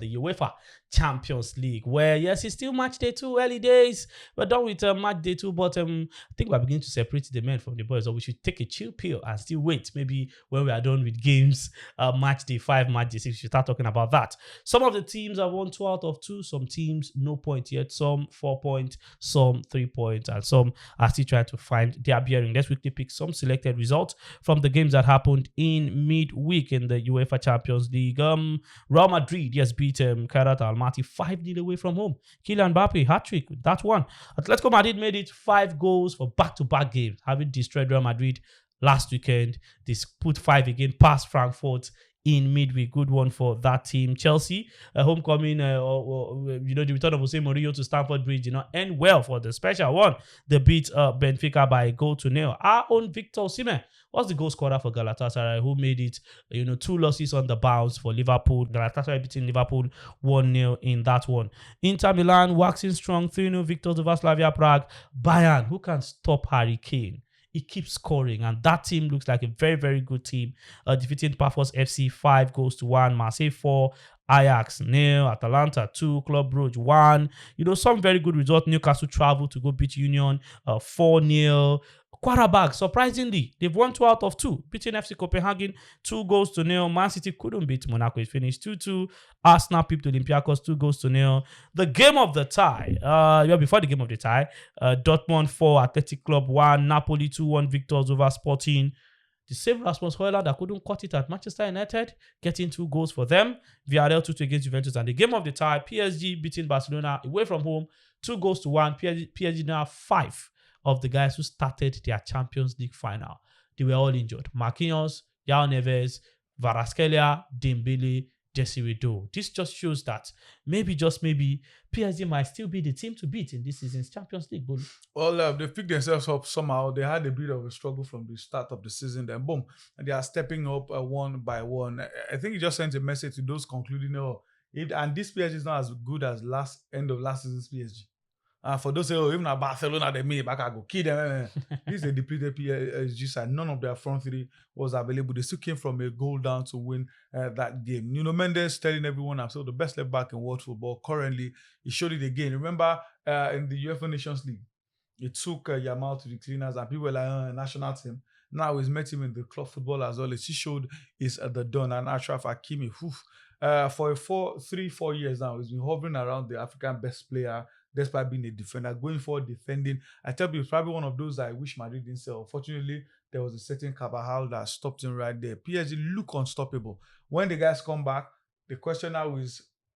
the UEFA Champions League, where yes, it's still match day 2, early days. We're done with match day 2, but I think we're beginning to separate the men from the boys, or we should take a chill pill and still wait. Maybe when we are done with games, match day 5, match day 6, we should start talking about that. Some of the teams have won 2 out of 2, some teams no point yet, some 4 points, some 3 points, and some are still trying to find their bearing. Let's quickly pick some selected results from the games that happened in midweek in the UEFA Champions League. Real Madrid, yes, beat Kairat Almaty 5-0 away from home. Kylian Mbappe, hat-trick with that one. Atletico Madrid made it 5 goals for back-to-back games, having destroyed Real Madrid last weekend. They put 5 again past Frankfurt in midweek. Good one for that team. Chelsea, homecoming, the return of Jose Mourinho to Stamford Bridge, end well for the special one. They beat Benfica by a goal to nil. Our own Victor Osimhen was the goal scorer for Galatasaray, who made it, 2 losses on the bounce for Liverpool. Galatasaray beating Liverpool 1-0 in that one. Inter Milan waxing strong, 3-0 victors over Slavia Prague. Bayern, who can stop Harry Kane? He keeps scoring, and that team looks like a very, very good team. Defeating Pafos FC 5-1, Marseille 4, Ajax 0, Atalanta 2, Club Brugge 1. Some very good results. Newcastle traveled to go beat Union 4-0. Quarterback, surprisingly, they've won 2 out of 2, beating FC Copenhagen 2-0. Man City couldn't beat Monaco. It finished 2-2. Arsenal pipped Olympiacos 2-0. The game of the tie, before the game of the tie, Dortmund 4, Athletic Club 1, Napoli 2-1 victors over Sporting. The same Rasmus Højlund that couldn't cut it at Manchester United, getting 2 goals for them. Villarreal 2-2 against Juventus. And the game of the tie, PSG beating Barcelona away from home 2-1. PSG now 5 of the guys who started their Champions League final. They were all injured. Marquinhos, João Neves, Kvaratskhelia, Dembele, Desiree Doe. This just shows that maybe, just maybe, PSG might still be the team to beat in this season's Champions League. Well, they picked themselves up somehow. They had a bit of a struggle from the start of the season. Then boom, and they are stepping up one by one. I think it just sends a message to those concluding, and this PSG is not as good as end of last season's PSG. For those who even Barcelona, they made back, I go kill them. This is a depleted PSG side. None of their front three was available. They still came from a goal down to win that game. Mendes telling everyone I'm still the best left back in world football. Currently, he showed it again. Remember in the UEFA Nations League, he took Yamal to the cleaners and people were like, national team. Now he's met him in the club football as well. He showed is the done. And Achraf Hakimi, for 4 years now, he's been hovering around the African best player, despite being a defender, going forward, defending. I tell you, it's probably one of those I wish Madrid didn't sell. Unfortunately, there was a certain Carvajal that stopped him right there. PSG look unstoppable. When the guys come back, the question now is,